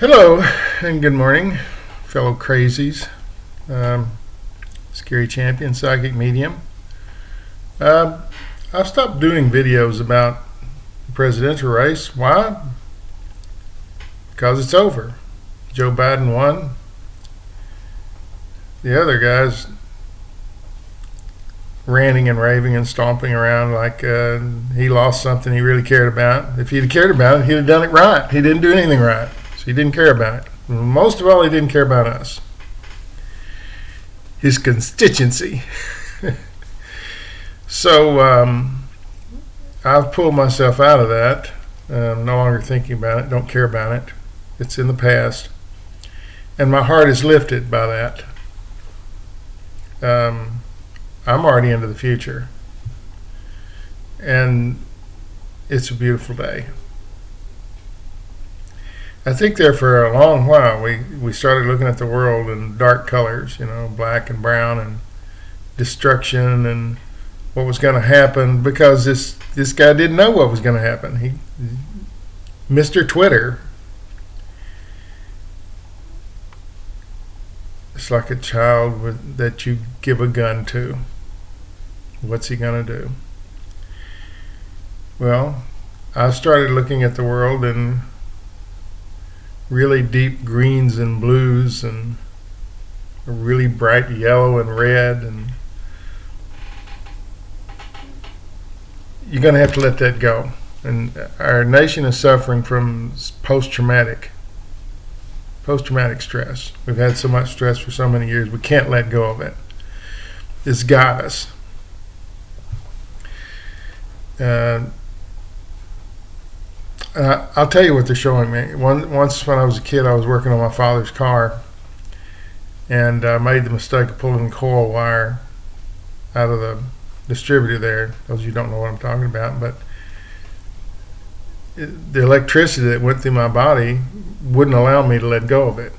Hello and good morning, fellow crazies. Scary Champion, Psychic Medium. I've stopped doing videos about the presidential race. Why? Because it's over. Joe Biden won. The other guys ranting and raving and stomping around like he lost something he really cared about. If he'd cared about it, he'd have done it right. He didn't do anything right. He didn't care about it. Most of all, he didn't care about us. His constituency. So I've pulled myself out of that. I'm no longer thinking about it. Don't care about it. It's in the past. And my heart is lifted by that. I'm already into the future. And it's a beautiful day. I think there for a long while we started looking at the world in dark colors, black and brown and destruction and what was going to happen, because this guy didn't know what was going to happen. Mr. Twitter, it's like a child that you give a gun to. What's he going to do? Well, I started looking at the world in really deep greens and blues and a really bright yellow and red, and you're going to have to let that go. And our nation is suffering from post-traumatic stress. We've had so much stress for so many years, we can't let go of it. It's got us. I'll tell you what they're showing me. Once when I was a kid, I was working on my father's car, and I made the mistake of pulling the coil wire out of the distributor there. Those of you don't know what I'm talking about, but the electricity that went through my body wouldn't allow me to let go of it.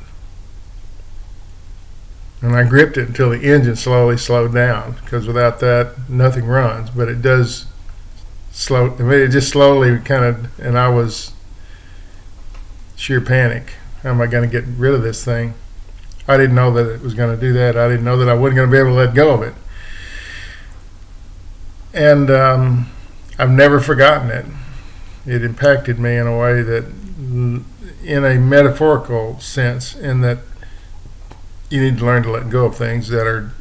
And I gripped it until the engine slowly slowed down, because without that, nothing runs. But it does slow. I mean, it just slowly kind of, and I was sheer panic. How am I going to get rid of this thing? I didn't know that it was going to do that. I didn't know that I wasn't going to be able to let go of it. And I've never forgotten it. It impacted me in a way that, in a metaphorical sense, in that you need to learn to let go of things that are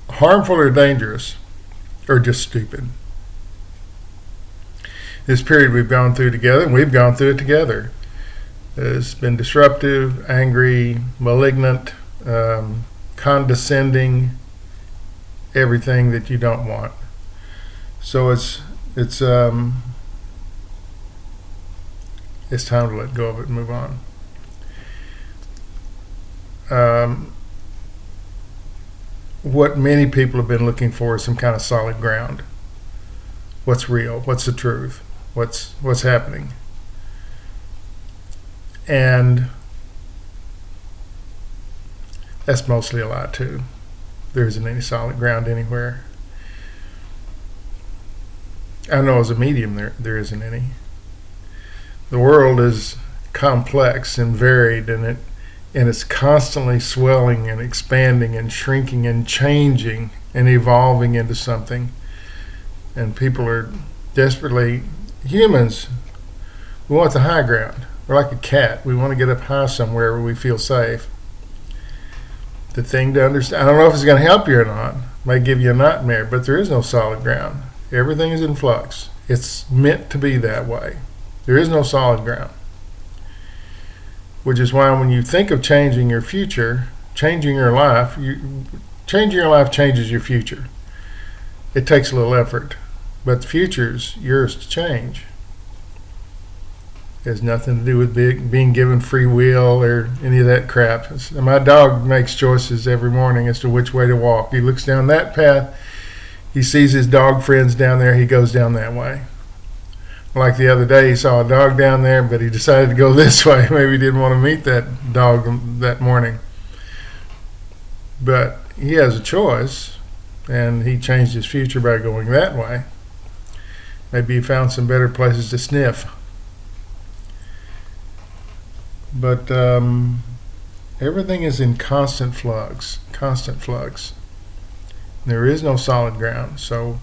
harmful or dangerous or just stupid. This period we've gone through together, and we've gone through it together. It's been disruptive, angry, malignant, condescending, everything that you don't want. So it's time to let go of it and move on. What many people have been looking for is some kind of solid ground. What's real? What's the truth? What's happening? And that's mostly a lie too. There isn't any solid ground anywhere. I know as a medium there isn't any. The world is complex and varied, and it's constantly swelling and expanding and shrinking and changing and evolving into something. And people are desperately, humans, we want the high ground. We're like a cat. We want to get up high somewhere where we feel safe. The thing to understand, I don't know if it's going to help you or not. It may give you a nightmare, but there is no solid ground. Everything is in flux. It's meant to be that way. There is no solid ground. Which is why when you think of changing your future, changing your life, changing your life changes your future. It takes a little effort, but the future's yours to change. It has nothing to do with being given free will or any of that crap. My dog makes choices every morning as to which way to walk. He looks down that path, he sees his dog friends down there, he goes down that way. Like the other day, he saw a dog down there, but he decided to go this way. Maybe he didn't want to meet that dog that morning. But he has a choice, and he changed his future by going that way. Maybe he found some better places to sniff. But everything is in constant flux, constant flux. There is no solid ground. So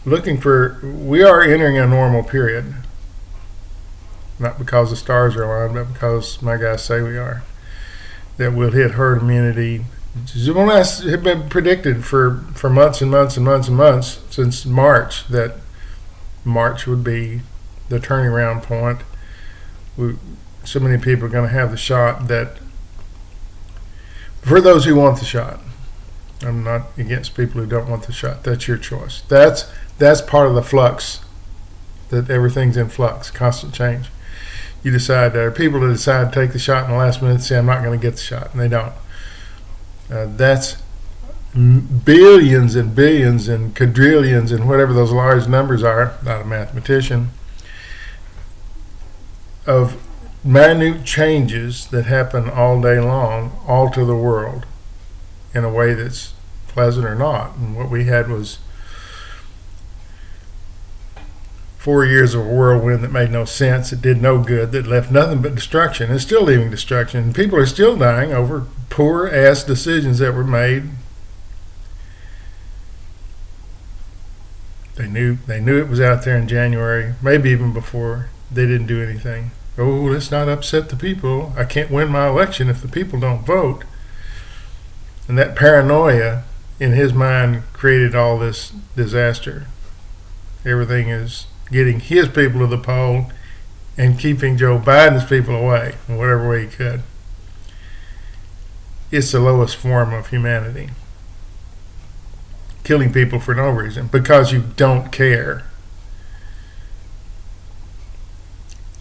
we are entering a normal period. Not because the stars are aligned, but because my guys say we are. That we'll hit herd immunity. Has been predicted for months and months and months and months since March, that March would be the turning around point. So many people are going to have the shot that, for those who want the shot, I'm not against people who don't want the shot. That's your choice. That's part of the flux, that everything's in flux, constant change. You decide, there are people that decide to take the shot in the last minute and say, I'm not going to get the shot, and they don't. That's billions and billions and quadrillions and whatever those large numbers are, not a mathematician, of minute changes that happen all day long, alter the world in a way that's pleasant or not. And what we had was 4 years of a whirlwind that made no sense, that did no good, that left nothing but destruction. It's still leaving destruction. And people are still dying over poor ass decisions that were made. They knew it was out there in January, maybe even before. They didn't do anything. Oh, let's not upset the people. I can't win my election if the people don't vote. And that paranoia in his mind created all this disaster. Everything is getting his people to the poll and keeping Joe Biden's people away in whatever way he could. It's the lowest form of humanity. Killing people for no reason, because you don't care.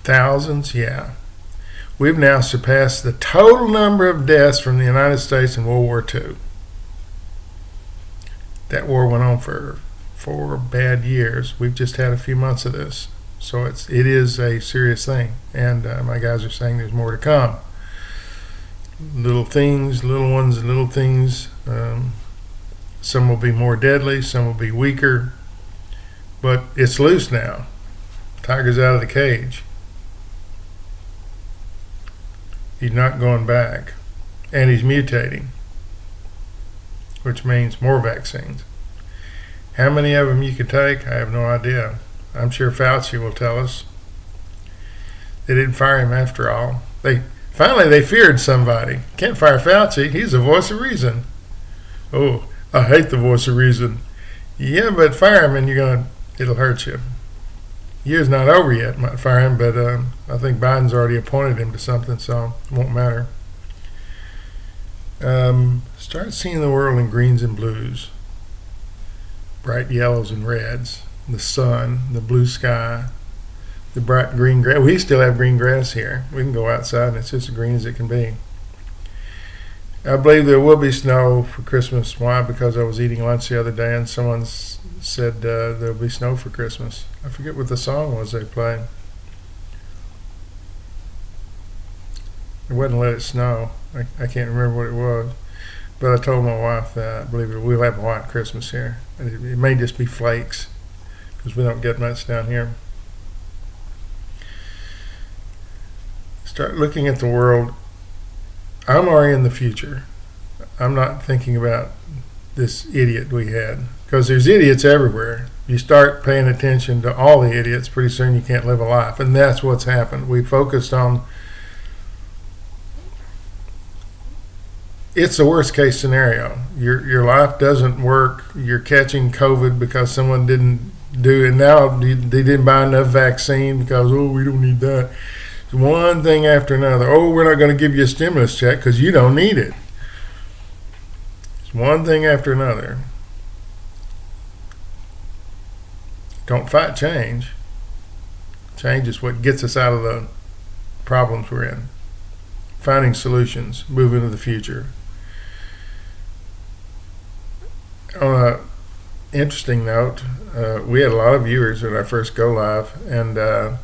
Thousands, yeah. We've now surpassed the total number of deaths from the United States in World War II. That war went on for 4 bad years. We've just had a few months of this. So it is a serious thing. And my guys are saying there's more to come. Little things, little ones, little things. Some will be more deadly, some will be weaker. But it's loose now. Tiger's out of the cage. He's not going back. And he's mutating, which means more vaccines. How many of them you can take, I have no idea. I'm sure Fauci will tell us. They didn't fire him after all. Finally they feared somebody. Can't fire Fauci. He's the voice of reason. Oh, I hate the voice of reason. Yeah, but fire him and it'll hurt you. Year's not over yet. Might fire him, but I think Biden's already appointed him to something, so it won't matter. Start seeing the world in greens and blues. Bright yellows and reds. The sun, the blue sky, the bright green grass. We still have green grass here. We can go outside and it's just as green as it can be. I believe there will be snow for Christmas. Why? Because I was eating lunch the other day and someone said there'll be snow for Christmas. I forget what the song was they played. It wasn't Let It Snow. I can't remember what it was. But I told my wife that I believe we'll have a white Christmas here. It may just be flakes because we don't get much down here. Start looking at the world. I'm already in the future. I'm not thinking about this idiot we had, because there's idiots everywhere. You start paying attention to all the idiots, pretty soon you can't live a life. And that's what's happened. We focused on, it's the worst case scenario. Your life doesn't work. You're catching COVID because someone didn't do it. Now they didn't buy enough vaccine because, we don't need that. It's one thing after another. We're not going to give you a stimulus check because you don't need it. It's one thing after another. Don't fight change. Change is what gets us out of the problems we're in. Finding solutions, moving to the future. On an interesting note, we had a lot of viewers at our first go live, and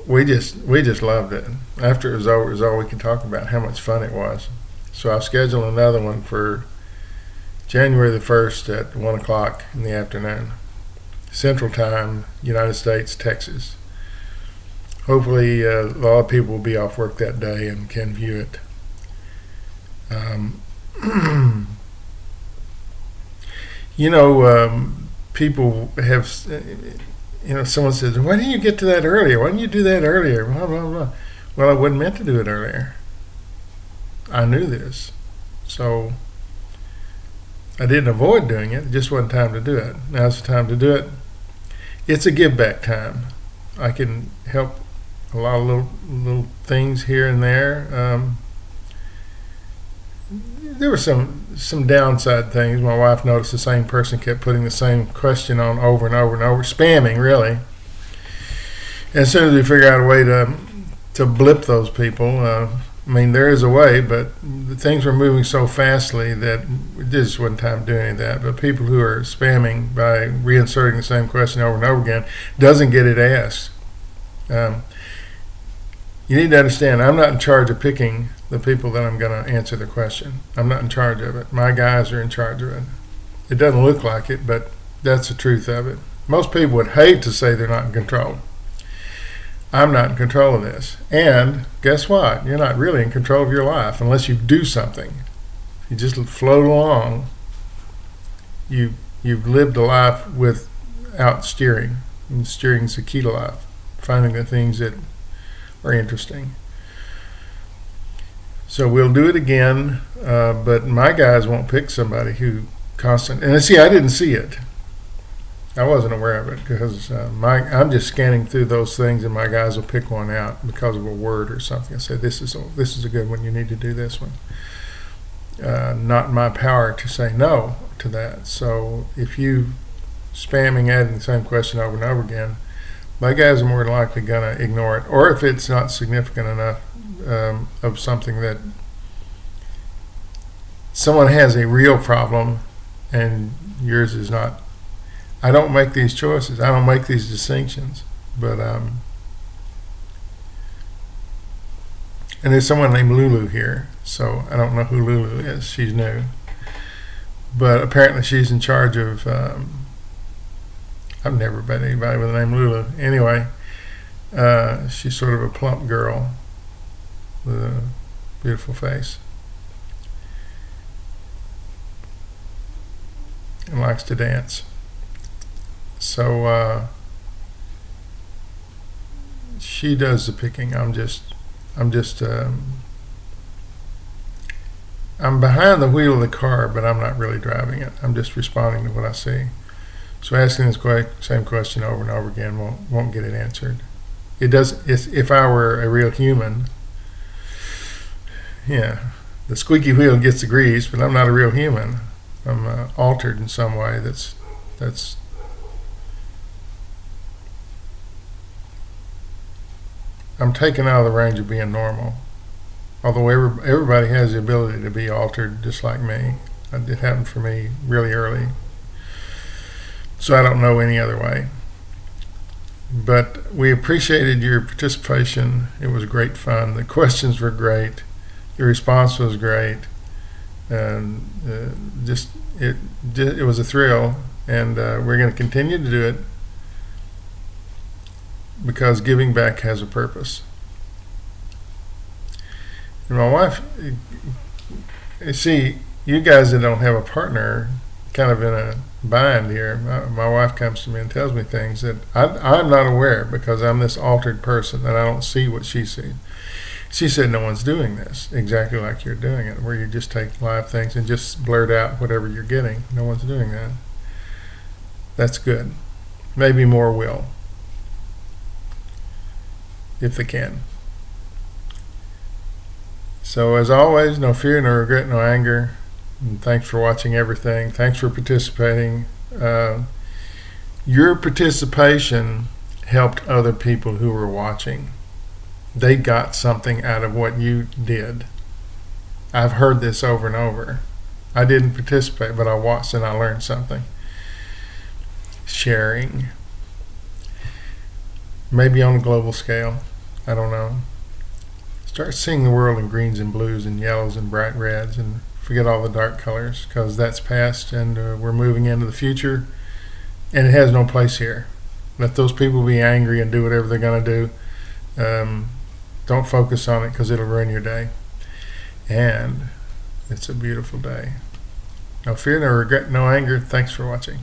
we just loved it. After it was over, it was all we could talk about, how much fun it was. So I've scheduled another one for January the 1st at 1 o'clock in the afternoon. Central Time, United States, Texas. hopefully a lot of people will be off work that day and can view it. People have, someone says, why didn't you get to that earlier? Why didn't you do that earlier? Blah, blah, blah. Well, I wasn't meant to do it earlier. I knew this. So I didn't avoid doing it. It just wasn't time to do it. Now's the time to do it. It's a give back time. I can help a lot of little things here and there. There were some downside things. My wife noticed the same person kept putting the same question on over and over and over, spamming really. And as soon as we figure out a way to blip those people, there is a way, but the things were moving so fastly that it just wasn't time to do any of that. But people who are spamming by reinserting the same question over and over again doesn't get it asked. You need to understand, I'm not in charge of picking the people that I'm going to answer the question. I'm not in charge of it. My guys are in charge of it. It doesn't look like it, but that's the truth of it. Most people would hate to say they're not in control. I'm not in control of this. And guess what? You're not really in control of your life unless you do something. You just float along. You've lived a life without steering. And steering is the key to life. Finding the things that are interesting. So we'll do it again, but my guys won't pick somebody who and see, I didn't see it. I wasn't aware of it because I'm just scanning through those things, and my guys will pick one out because of a word or something. I say, this is a good one. You need to do this one. Not in my power to say no to that. So if you spamming adding the same question over and over again, my guys are more than likely going to ignore it, or if it's not significant enough of something that someone has a real problem and yours is not. I don't make these choices. I don't make these distinctions. But and there's someone named Lulu here, so I don't know who Lulu is. She's new, but apparently she's in charge of. I've never met anybody with the name Lulu. Anyway, she's sort of a plump girl with a beautiful face and likes to dance. So she does the picking. I'm behind the wheel of the car, but I'm not really driving it. I'm just responding to what I see. So asking this same question over and over again won't get it answered. It does. If I were a real human, yeah, the squeaky wheel gets the grease, but I'm not a real human. I'm altered in some way. That's. I'm taken out of the range of being normal. Although everybody has the ability to be altered just like me. It happened for me really early. So I don't know any other way. But we appreciated your participation. It was great fun. The questions were great. The response was great. And it was a thrill. And we're going to continue to do it because giving back has a purpose. And my wife, see, you guys that don't have a partner kind of in a bind here. My wife comes to me and tells me things that I'm not aware because I'm this altered person and I don't see what she sees. She said no one's doing this exactly like you're doing it, where you just take live things and just blurt out whatever you're getting. No one's doing that. That's good. Maybe more will, if they can. So as always, no fear, no regret, no anger. And thanks for watching everything. Thanks for participating. Your participation helped other people who were watching. They got something out of what you did. I've heard this over and over. I didn't participate, but I watched and I learned something. Sharing. Maybe on a global scale. I don't know. Start seeing the world in greens and blues and yellows and bright reds and forget all the dark colors because that's past and we're moving into the future and it has no place here. Let those people be angry and do whatever they're going to do. Don't focus on it because it'll ruin your day. And it's a beautiful day. No fear, no regret, no anger. Thanks for watching.